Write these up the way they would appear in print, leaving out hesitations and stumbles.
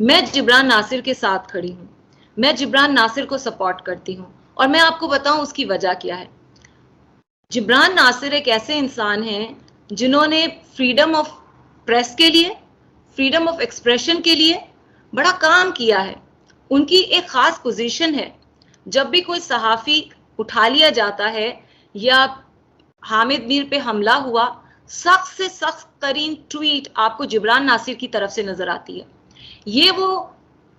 میں جبران ناصر کے ساتھ کھڑی ہوں, میں جبران ناصر کو سپورٹ کرتی ہوں, اور میں آپ کو بتاؤں اس کی وجہ کیا ہے. جبران ناصر ایک ایسے انسان ہیں جنہوں نے فریڈم آف پریس کے لیے, فریڈم آف ایکسپریشن کے لیے بڑا کام کیا ہے. ان کی ایک خاص پوزیشن ہے, جب بھی کوئی صحافی اٹھا لیا جاتا ہے یا حامد میر پہ حملہ ہوا, سخت سے سخت ترین ٹویٹ آپ کو جبران ناصر کی طرف سے نظر آتی ہے. یہ وہ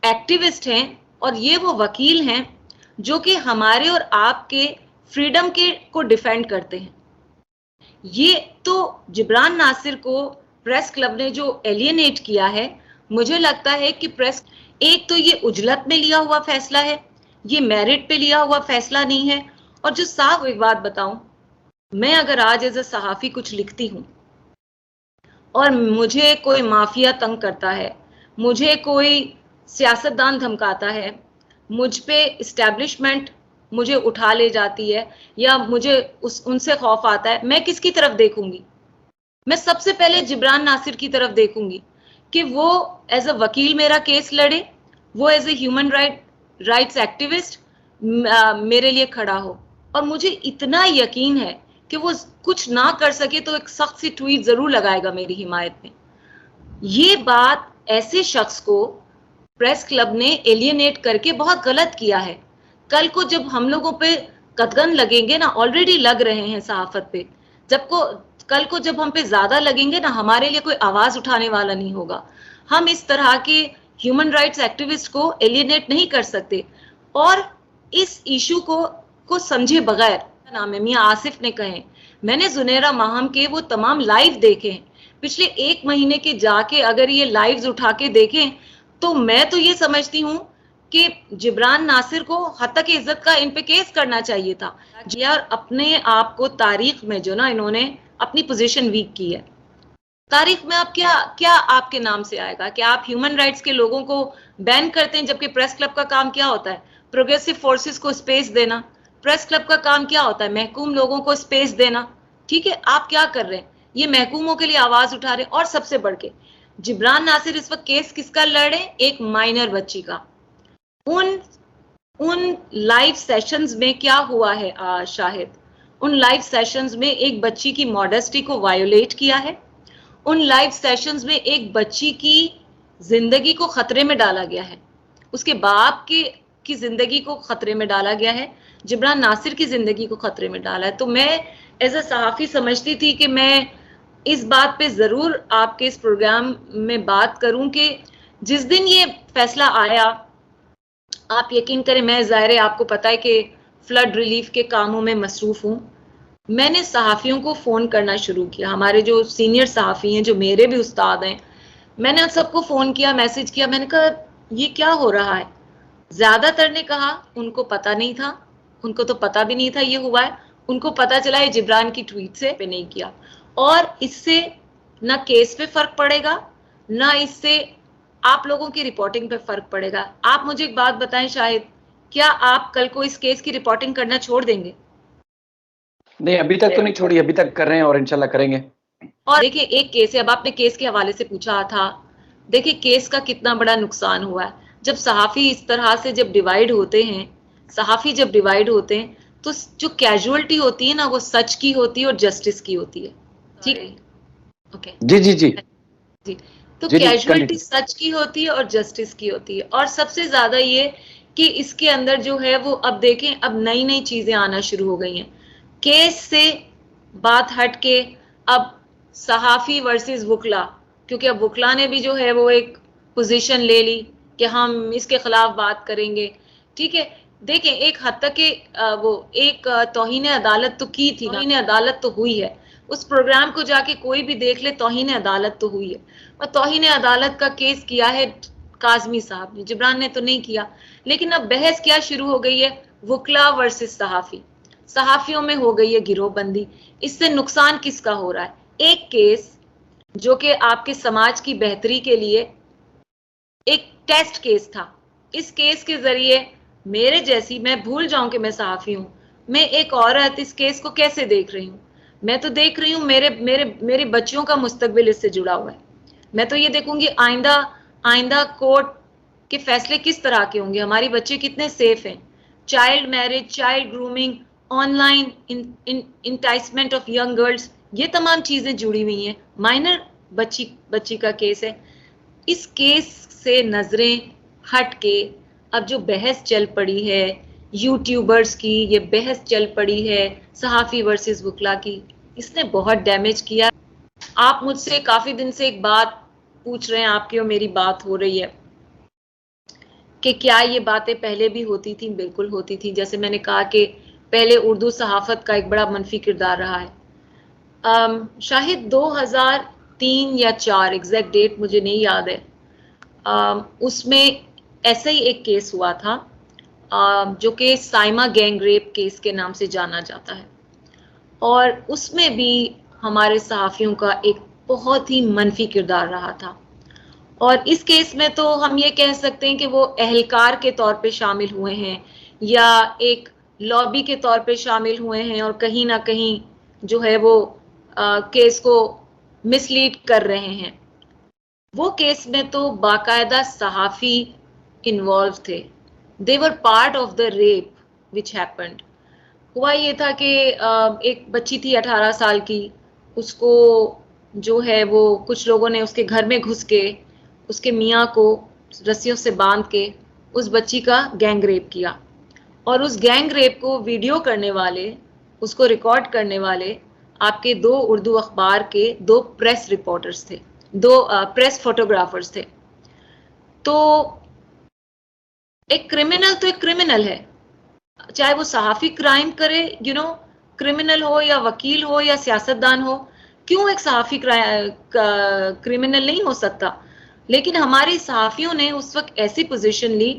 ایکٹیوسٹ ہیں اور یہ وہ وکیل ہیں جو کہ ہمارے اور آپ کے فریڈم کے کو ڈیفینڈ کرتے ہیں. یہ تو جبران ناصر کو پریس کلب نے جو ایلینیٹ کیا ہے, مجھے لگتا ہے کہ پریس, ایک تو یہ اجلت میں لیا ہوا فیصلہ ہے, یہ میرٹ پہ لیا ہوا فیصلہ نہیں ہے. اور جو صاف ایک بات بتاؤں, میں اگر آج ایز اے صحافی کچھ لکھتی ہوں اور مجھے کوئی مافیا تنگ کرتا ہے, مجھے کوئی سیاستدان دھمکاتا ہے, مجھ پہ اسٹیبلشمنٹ مجھے اٹھا لے جاتی ہے یا مجھے ان سے خوف آتا ہے, میں کس کی طرف دیکھوں گی؟ میں سب سے پہلے جبران ناصر کی طرف دیکھوں گی کہ وہ ایز اے وکیل میرا کیس لڑے, وہ as a human rights activist میرے لیے کھڑا ہو. اور مجھے اتنا یقین ہے کہ وہ کچھ نہ کر سکے تو ایک سخت سی ٹویٹ ضرور لگائے گا میری حمایت میں. یہ بات ایسے شخص کو پریس کلب نے ایلینیٹ کر کے بہت غلط کیا ہے. کل کو جب ہم لوگوں پہ قدغن لگیں گے نا, آلریڈی لگ رہے ہیں صحافت پہ, کل کو جب ہم پہ زیادہ لگیں گے نا, ہمارے لیے کوئی آواز اٹھانے والا نہیں ہوگا. ہم اس طرح کے ہیومن رائٹس ایکٹیوسٹ کو ایلینیٹ نہیں کر سکتے. اور اس ایشو کو سمجھے بغیر, نام ہے میاں آصف نے کہے, میں نے زنیرہ ماہم کے وہ تمام لائیو دیکھے ہیں پچھلے 1 مہینے کے, جا کے اگر یہ لائیوز اٹھا کے دیکھیں تو میں تو یہ سمجھتی ہوں کہ جبران ناصر کو حد تک عزت کا ان پہ کیس کرنا چاہیے تھا. یار اپنے آپ کو تاریخ میں جو نا انہوں نے اپنی پوزیشن ویک کی ہے, تاریخ میں آپ کیا آپ کے نام سے آئے گا کہ آپ ہیومن رائٹس کے لوگوں کو بین کرتے ہیں, جبکہ پریس کلب کا کام کیا ہوتا ہے؟ پروگریسو فورسز کو اسپیس دینا. پریس کلب کا کام کیا ہوتا ہے؟ محکوم لوگوں کو اسپیس دینا. ٹھیک ہے, آپ کیا کر رہے ہیں؟ یہ محکوموں کے لیے آواز اٹھا رہے ہیں. اور سب سے بڑھ کے جبران ناصر اس وقت کیس کس کا لڑ رہے ہیں؟ ایک مائنر بچی کا. ان لائیو سیشنز میں کیا ہوا ہے شاہد؟ ان لائیو سیشنز میں ایک بچی کی ماڈسٹی کو وائیولیٹ کیا ہے. ان لائیو سیشنز میں ایک بچی کی زندگی کو خطرے میں ڈالا گیا ہے, اس کے باپ کی زندگی کو خطرے میں ڈالا گیا ہے, جبران ناصر کی زندگی کو خطرے میں ڈالا ہے. تو میں ایز اے صحافی سمجھتی تھی کہ میں اس بات پہ ضرور آپ کے اس پروگرام میں بات کروں کہ جس دن یہ فیصلہ آیا, آپ یقین کریں, میں ظاہر ہے آپ کو پتا ہے کہ فلڈ ریلیف کے کاموں میں مصروف ہوں, میں نے صحافیوں کو فون کرنا شروع کیا, ہمارے جو سینئر صحافی ہیں جو میرے بھی استاد ہیں, میں نے سب کو فون کیا, میسج کیا, میں نے کہا یہ کیا ہو رہا ہے؟ زیادہ تر نے کہا ان کو پتا نہیں تھا, ان کو تو پتا بھی نہیں تھا یہ ہوا ہے, ان کو پتا چلا یہ جبران کی ٹویٹ سے پہ نہیں کیا. اور اس سے نہ کیس پہ فرق پڑے گا, نہ اس سے آپ لوگوں کی رپورٹنگ پہ فرق پڑے گا. آپ مجھے ایک بات بتائیں شاہد, کیا آپ کل کو اس کیس کی رپورٹنگ کرنا چھوڑ دیں گے؟ نہیں, ابھی تک تو نہیں چھوڑی, ابھی تک کر رہے ہیں اور انشاءاللہ کریں گے. اور دیکھیں ایک کیس ہے, اب آپ نے کیس کے حوالے سے پوچھا تھا, دیکھیں کیس کا کتنا بڑا نقصان ہوا ہے. جب صحافی اس طرح سے جب ڈیوائیڈ ہوتے ہیں, صحافی جب ڈیوائیڈ ہوتے ہیں تو جو کیجولٹی ہوتی ہے نا وہ سچ کی ہوتی ہے اور جسٹس کی ہوتی ہے. ٹھیک ہے, اوکے جی جی جی جی. تو جی کیجولٹی سچ کی ہوتی ہے اور جسٹس کی ہوتی ہے. اور سب سے زیادہ یہ کہ اس کے اندر جو ہے وہ اب دیکھیں اب نئی چیزیں آنا شروع ہو گئی ہیں. کیس سے بات ہٹ کے اب صحافی ورسز وکلا, کیونکہ اب وکلا نے بھی جو ہے وہ ایک پوزیشن لے لی کہ ہم اس کے خلاف بات کریں گے. ٹھیک ہے, دیکھیں ایک حد تک کہ وہ ایک توہین عدالت تو کی تھی, توہین عدالت تو ہوئی ہے. اس پروگرام کو جا کے کوئی بھی دیکھ لے, توہین عدالت تو ہوئی ہے. اور توہین عدالت کا کیس کیا ہے کاظمی صاحب نے, جبران نے تو نہیں کیا. لیکن اب بحث کیا شروع ہو گئی ہے؟ وکلا ورسز صحافی, صحافیوں میں ہو گئی ہے گروہ بندی. اس سے نقصان کس کا ہو رہا ہے؟ ایک کیس جو کہ آپ کے سماج کی بہتری کے لیے ایک ٹیسٹ کیس تھا, اس کیس کے ذریعے میرے جیسی, میں بھول جاؤں کہ میں صحافی ہوں, میں ایک عورت اس کیس کو کیسے دیکھ رہی ہوں؟ میں تو دیکھ رہی ہوں میرے بچیوں کا مستقبل اس سے جڑا ہوا ہے. میں تو یہ دیکھوں گی آئندہ کورٹ کہ فیصلے کس طرح کے ہوں گے, ہماری بچے کتنے سیف ہیں. Child marriage, child grooming, online enticement of young girls, یہ تمام چیزیں جڑی ہوئی ہیں. مائنر بچی کا کیس ہے. اس کیس سے نظریں ہٹ کے اب جو بحث چل پڑی ہے یوٹیوبرز کی, یہ بحث چل پڑی ہے صحافی ورسز وکلا کی, اس نے بہت ڈیمیج کیا. آپ مجھ سے کافی دن سے ایک بات پوچھ رہے ہیں, آپ کی اور میری بات ہو رہی ہے کہ کیا یہ باتیں پہلے بھی ہوتی تھیں. بالکل ہوتی تھیں. جیسے میں نے کہا کہ پہلے اردو صحافت کا ایک بڑا منفی کردار رہا ہے. شاید 2003 یا 4, ایگزیکٹ ڈیٹ مجھے نہیں یاد ہے, اس میں ایسا ہی ایک کیس ہوا تھا جو کہ سائما گینگ ریپ کیس کے نام سے جانا جاتا ہے, اور اس میں بھی ہمارے صحافیوں کا ایک بہت ہی منفی کردار رہا تھا. اور اس کیس میں تو ہم یہ کہہ سکتے ہیں کہ وہ اہلکار کے طور پہ شامل ہوئے ہیں یا ایک لابی کے طور پہ شامل ہوئے ہیں, اور کہیں نہ کہیں جو ہے وہ کیس کو مس لیڈ کر رہے ہیں. وہ کیس میں تو باقاعدہ صحافی انوالو تھے. they were part of the rape which happened. ہوا یہ تھا کہ ایک بچی تھی 18 سال کی, اس کو جو ہے وہ کچھ لوگوں نے اس کے گھر میں گھس کے اس کے میاں کو رسیوں سے باندھ کے اس بچی کا گینگ ریپ کیا, اور اس گینگ ریپ کو ویڈیو کرنے والے, اس کو ریکارڈ کرنے والے آپ کے 2 اردو اخبار کے 2 پریس رپورٹرز تھے, 2 پریس فوٹوگرافرز تھے. تو ایک کرمنل تو ایک کرمنل ہے, چاہے وہ صحافی کرائم کرے, کرمنل ہو یا وکیل ہو یا سیاستدان ہو, کیوں ایک صحافی کرمنل نہیں ہو سکتا؟ لیکن ہماری صحافیوں نے اس وقت ایسی پوزیشن لی,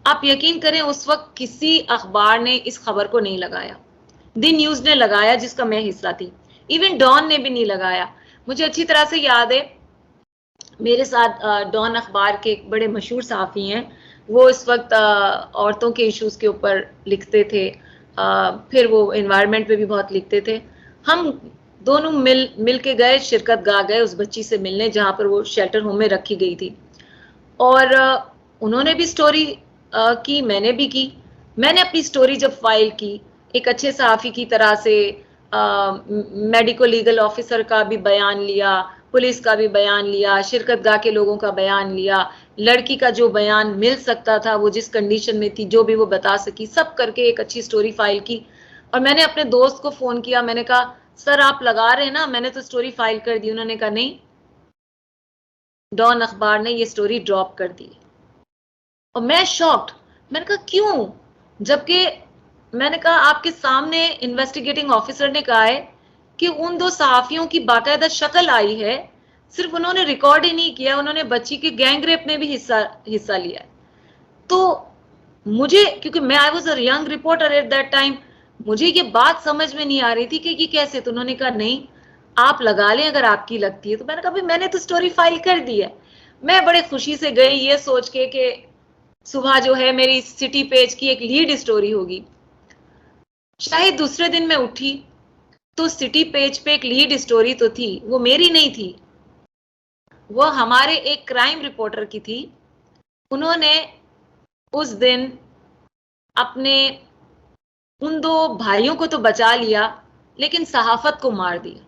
آپ یقین کریں اس وقت کسی اخبار نے اس خبر کو نہیں لگایا. دی نیوز نے لگایا جس کا میں حصہ تھی, ایون ڈان نے بھی نہیں لگایا. مجھے اچھی طرح سے یاد ہے, میرے ساتھ ڈان اخبار کے ایک بڑے مشہور صحافی ہیں, وہ اس وقت عورتوں کے ایشوز کے اوپر لکھتے تھے, پھر وہ انوائرمنٹ پہ بھی بہت لکھتے تھے. ہم دونوں مل کے گئے, شرکت گاہ گئے اس بچی سے ملنے جہاں پر وہ شیلٹر ہوم میں رکھی گئی تھی, اور انہوں نے بھی سٹوری کی, میں نے بھی کی. میں نے اپنی سٹوری جب فائل کی ایک اچھے صحافی کی طرح سے, میڈیکو لیگل آفیسر کا بھی بیان لیا, پولیس کا بھی بیان لیا, شرکت گاہ کے لوگوں کا بیان لیا, لڑکی کا جو بیان مل سکتا تھا, وہ جس کنڈیشن میں تھی جو بھی وہ بتا سکی, سب کر کے ایک اچھی سٹوری فائل کی. اور میں نے اپنے دوست کو فون کیا, میں نے کہا سر آپ لگا رہے ہیں نا, میں نے تو سٹوری فائل کر دی. انہوں نے کہا نہیں, ڈان اخبار نے یہ سٹوری ڈراپ کر دی. اور میں شاکڈ, میں نے کہا کیوں؟ جبکہ میں نے کہا آپ کے سامنے انویسٹیگیٹنگ آفیسر نے کہا ہے کہ ان 2 صحافیوں کی باقاعدہ شکل آئی ہے, صرف انہوں نے ریکارڈ ہی نہیں کیا, انہوں نے بچی کے گینگ ریپ میں بھی حصہ لیا ہے. تو مجھے, کیونکہ میں I was a young reporter at that time, مجھے یہ بات سمجھ میں نہیں آ رہی تھی کہ یہ کیسے. تو انہوں نے کہا نہیں آپ لگا لیں اگر آپ کی لگتی ہے. تو میں نے کہا میں نے تو سٹوری فائل کر دی ہے. میں بڑے خوشی سے گئی یہ سوچ کے کہ صبح جو ہے میری سٹی پیج کی ایک لیڈ سٹوری ہوگی. شاید دوسرے دن میں اٹھی تو سٹی پیج پہ ایک لیڈ سٹوری تو تھی, وہ میری نہیں تھی, وہ ہمارے ایک کرائم رپورٹر کی تھی. انہوں نے اس دن اپنے ان 2 بھائیوں کو تو بچا لیا لیکن صحافت کو مار دیا.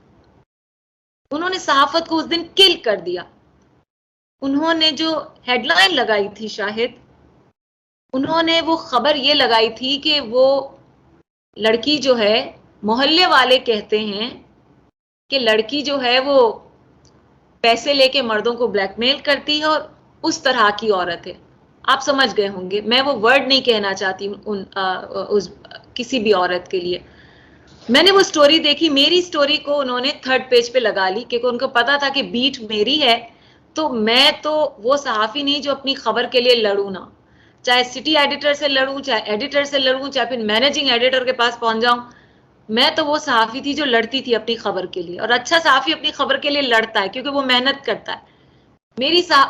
انہوں نے صحافت کو اس دن کل کر دیا. انہوں نے جو ہیڈ لائن لگائی تھی, شاہد انہوں نے وہ خبر یہ لگائی تھی کہ وہ لڑکی جو ہے, محلے والے کہتے ہیں کہ لڑکی جو ہے وہ پیسے لے کے مردوں کو بلیک میل کرتی ہے اور اس طرح کی عورت ہے. آپ سمجھ گئے ہوں گے, میں وہ ورڈ نہیں کہنا چاہتی کسی بھی عورت کے لیے. میں نے وہ سٹوری دیکھی, میری سٹوری کو انہوں نے 3rd پیج پہ لگا لی کیونکہ ان کو پتا تھا کہ بیٹ میری ہے. تو میں تو وہ صحافی نہیں جو اپنی خبر کے لیے لڑوں نا, چاہے سٹی ایڈیٹر سے لڑوں, چاہے ایڈیٹر سے لڑوں, چاہے پھر مینیجنگ ایڈیٹر کے پاس پہنچ جاؤں. میں تو وہ صحافی تھی جو لڑتی تھی اپنی خبر کے لیے, اور اچھا صحافی اپنی خبر کے لیے لڑتا ہے کیونکہ وہ محنت کرتا ہے.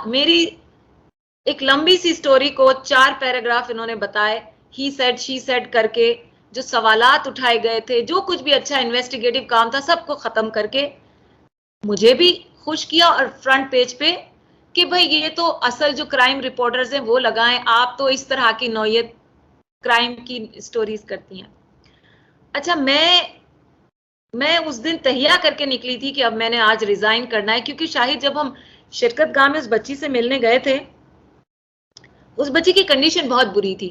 میری ایک لمبی سی سٹوری کو 4 پیراگراف انہوں نے بتائے, ہی سیڈ شی سیڈ کر کے, جو سوالات اٹھائے گئے تھے, جو کچھ بھی اچھا انویسٹیگیٹو کام تھا, سب کو ختم کر کے مجھے بھی خوش کیا, اور فرنٹ پیج پہ کہ بھئی یہ تو اصل جو کرائم رپورٹرز ہیں وہ لگائیں, آپ تو اس طرح کی نوعیت کرائم کی سٹوریز کرتی ہیں. اچھا, میں اس دن تہیا کر کے نکلی تھی کہ اب میں نے آج ریزائن کرنا ہے, کیونکہ شاہد جب ہم شرکت گاہ میں اس بچی سے ملنے گئے تھے, اس بچی کی کنڈیشن بہت بری تھی.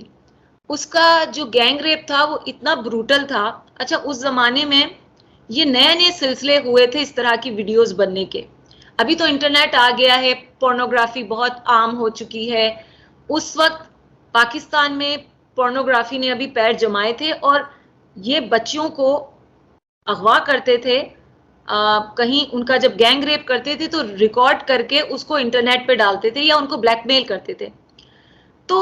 اس کا جو گینگ ریپ تھا وہ اتنا بروٹل تھا. اچھا, اس زمانے میں یہ نئے نئے سلسلے ہوئے تھے اس طرح کی ویڈیوز بننے کے. ابھی تو انٹرنیٹ آ گیا ہے, پورنوگرافی بہت عام ہو چکی ہے. اس وقت پاکستان میں پورنوگرافی نے ابھی پیر جمائے تھے, اور یہ بچیوں کو اغوا کرتے تھے. کہیں ان کا جب گینگ ریپ کرتے تھے تو ریکارڈ کر کے اس کو انٹرنیٹ پہ ڈالتے تھے یا ان کو بلیک میل کرتے تھے. تو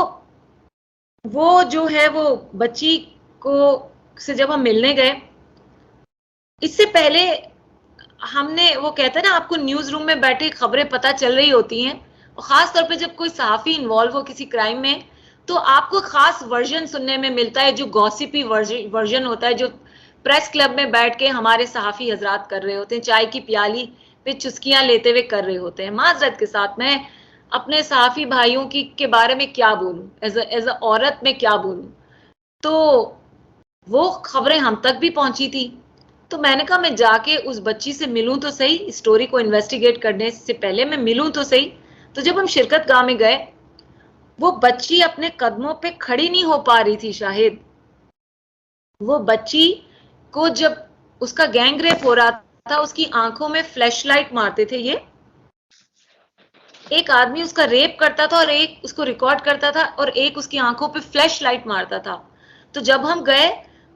وہ جو ہے وہ بچی کو سے جب ہم ملنے گئے, اس سے پہلے ہم نے, وہ کہتے ہیں نا آپ کو نیوز روم میں بیٹھے خبریں پتہ چل رہی ہوتی ہیں, اور خاص طور پہ جب کوئی صحافی انوالو ہو کسی کرائم میں تو آپ کو خاص ورژن سننے میں ملتا ہے, جو گوسپی ورژن ہوتا ہے, جو پریس کلب میں بیٹھ کے ہمارے صحافی حضرات کر رہے ہوتے ہیں, چائے کی پیالی پہ چسکیاں لیتے ہوئے کر رہے ہوتے ہیں. معذرت کے ساتھ میں اپنے صحافی بھائیوں کے بارے میں کیا بولوں, ایز اے عورت میں کیا بولوں. تو وہ خبریں ہم تک بھی پہنچی تھی. تو میں نے کہا میں جا کے اس بچی سے ملوں تو صحیح, اسٹوری کو انویسٹیگیٹ کرنے سے پہلے میں ملوں تو صحیح. تو جب ہم شرکت گاہ میں گئے, وہ بچی اپنے قدموں پہ کھڑی نہیں ہو پا رہی تھی شاہد. وہ بچی کو جب اس کا گینگ ریپ ہو رہا تھا, اس کی آنکھوں میں فلیش لائٹ مارتے تھے. یہ ایک آدمی اس کا ریپ کرتا تھا اور ایک اس کو ریکارڈ کرتا تھا, اور ایک اس کی آنکھوں پہ فلیش لائٹ مارتا تھا. تو جب ہم گئے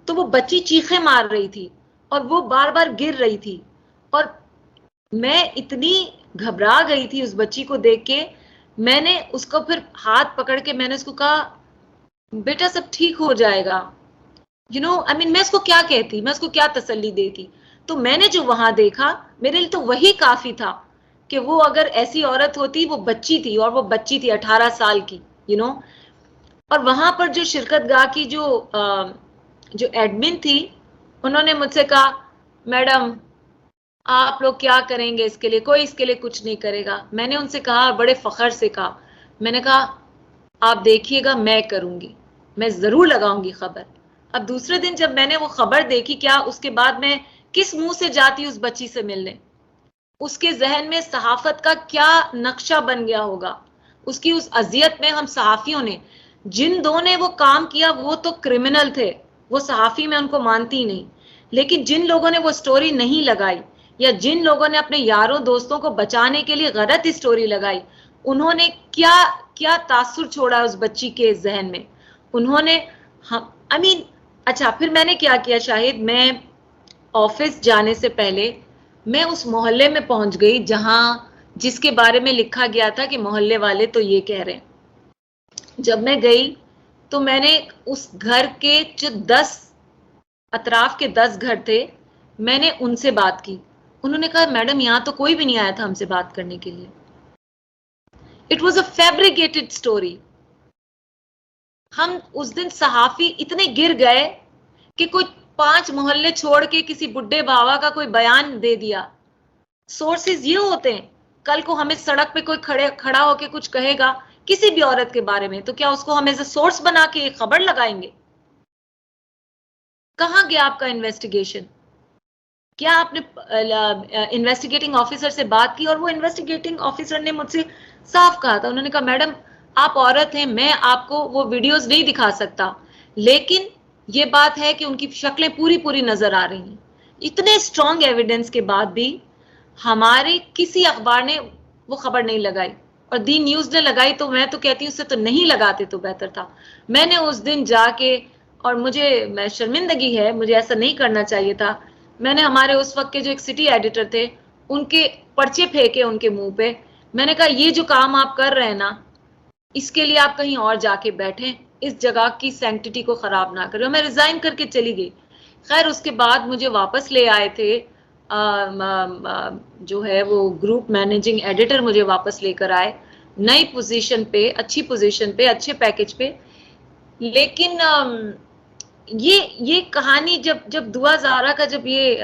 تو وہ بچی چیخیں مار رہی تھی اور وہ بار بار گر رہی تھی, اور میں اتنی گھبرا گئی تھی اس بچی کو دیکھ کے. میں نے اس کو پھر ہاتھ پکڑ کے میں نے اس کو کہا بیٹا سب ٹھیک ہو جائے گا. میں اس کو کیا کہتی, میں اس کو کیا تسلی دیتی. تو میں نے جو وہاں دیکھا میرے لیے تو وہی کافی تھا کہ وہ اگر ایسی عورت ہوتی, وہ بچی تھی, اور وہ بچی تھی 18 سال کی. اور وہاں پر جو شرکت گاہ کی جو ایڈمن تھی, انہوں نے مجھ سے کہا میڈم آپ لوگ کیا کریں گے اس کے لیے, کوئی اس کے لیے کچھ نہیں کرے گا. میں نے ان سے کہا, بڑے فخر سے کہا, میں نے کہا آپ دیکھیے گا میں کروں گی, میں ضرور لگاؤں گی خبر. اب دوسرے دن جب میں نے وہ خبر دیکھی, کیا اس کے بعد میں کس منہ سے جاتی اس بچی سے ملنے, اس کے ذہن میں صحافت کا کیا نقشہ بن گیا ہوگا. اس کی اس اذیت میں ہم صحافیوں نے, جن دو نے وہ کام کیا وہ تو کرمنل تھے, وہ صحافی میں ان کو مانتی نہیں, لیکن جن لوگوں نے وہ سٹوری نہیں لگائی, یا جن لوگوں نے اپنے یاروں دوستوں کو بچانے کے لیے غلط اسٹوری لگائی, انہوں نے کیا تاثر چھوڑا اس بچی کے ذہن میں. انہوں نے اچھا, پھر میں نے کیا کیا شاہد, میں آفس جانے سے پہلے میں اس محلے میں پہنچ گئی جس کے بارے میں لکھا گیا تھا کہ محلے والے تو یہ کہہ رہے ہیں. جب میں گئی تو میں نے اس گھر کے جو 10 اطراف کے 10 گھر تھے, میں نے ان سے بات کی. انہوں نے کہا میڈم یہاں تو کوئی بھی نہیں آیا تھا ہم سے بات کرنے کے لیے. It was a fabricated story. ہم اس دن صحافی اتنے گر گئے کہ کوئی 5 محلے چھوڑ کے کسی بڈھے بابا کا کوئی بیان دے دیا. سورسز یہ ہوتے ہیں, کل کو ہمیں سڑک پہ کوئی کھڑا ہو کے کچھ کہے گا کسی بھی عورت کے بارے میں, تو کیا اس کو ہم ایز اے سورس بنا کے ایک خبر لگائیں گے؟ کہاں گیا آپ کا انویسٹیگیشن؟ کیا آپ نے انویسٹیگیٹنگ آفیسر سے بات کی؟ اور وہ انویسٹیگیٹنگ آفیسر نے مجھ سے صاف کہا تھا, انہوں نے کہا میڈم آپ عورت ہیں, میں آپ کو وہ ویڈیوز نہیں دکھا سکتا, لیکن یہ بات ہے کہ ان کی شکلیں پوری نظر آ رہی ہیں. اتنے اسٹرانگ ایویڈنس کے بعد بھی ہمارے کسی اخبار نے وہ خبر نہیں لگائی, اور دی نیوز نے لگائی تو میں تو کہتی ہوں اس سے تو نہیں لگاتے تو بہتر تھا. میں نے اس دن جا کے, اور مجھے شرمندگی ہے, مجھے ایسا نہیں کرنا چاہیے تھا, میں نے ہمارے اس وقت کے جو ایک سٹی ایڈیٹر تھے ان کے پرچے پھینکے ان کے منہ پہ. میں نے کہا یہ جو کام آپ کر رہے ہیں نا, اس کے لیے آپ کہیں اور جا کے بیٹھیں, اس جگہ کی سینکٹیٹی کو خراب نہ کریں. میں ریزائن کر کے چلی گئی. خیر اس کے بعد مجھے واپس لے آئے تھے جو ہے وہ گروپ مینیجنگ ایڈیٹر, مجھے واپس لے کر آئے نئی پوزیشن پہ, اچھی پوزیشن پہ, اچھے پیکج پہ. لیکن یہ کہانی جب دعا زہرا کا جب یہ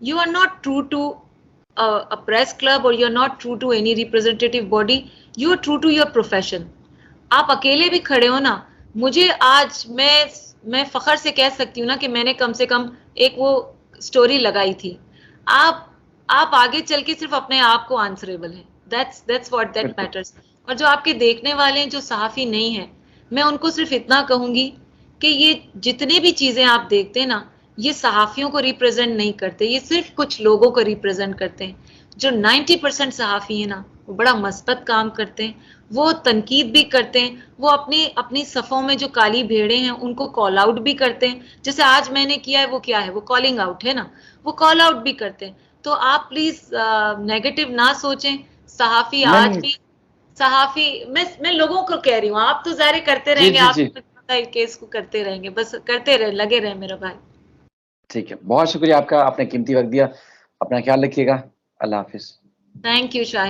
you are not true to a press club or you're not true to any representative body, you are true to your profession. آپ اکیلے بھی کھڑے ہو نا. مجھے آج میں فخر سے کہہ سکتی ہوں نا کہ میں نے کم سے کم ایک وہ سٹوری لگائی تھی. آپ آگے چل کے صرف اپنے آپ کو آنسریبل ہیں. that's what that matters. اور جو آپ کے دیکھنے والے ہیں جو صحافی نہیں ہیں, میں ان کو صرف اتنا کہوں گی کہ یہ جتنے بھی چیزیں آپ دیکھتے ہیں نا, یہ صحافیوں کو ریپرزینٹ نہیں کرتے, یہ صرف کچھ لوگوں کو ریپرزینٹ کرتے ہیں. جو 90% صحافی ہیں نا, وہ بڑا مثبت کام کرتے ہیں, وہ تنقید بھی کرتے ہیں, وہ اپنی صفوں میں جو کالی بھیڑیں ہیں ان کو کال آؤٹ بھی کرتے ہیں. جیسے آج میں نے کیا ہے, وہ کیا ہے, وہ کالنگ آؤٹ ہے نا, وہ کال آؤٹ بھی کرتے ہیں. تو آپ پلیز نیگیٹو نہ سوچیں. صحافی آج بھی صحافی, میں لوگوں کو کہہ رہی ہوں, آپ تو ظاہر کرتے رہیں گے, آپ کیس کو کرتے رہیں گے, بس کرتے رہے, لگے رہے میرا بھائی. ٹھیک ہے, بہت شکریہ آپ کا, آپ نے قیمتی وقت دیا. اپنا خیال رکھیے گا. اللہ حافظ. Thank you Shahid.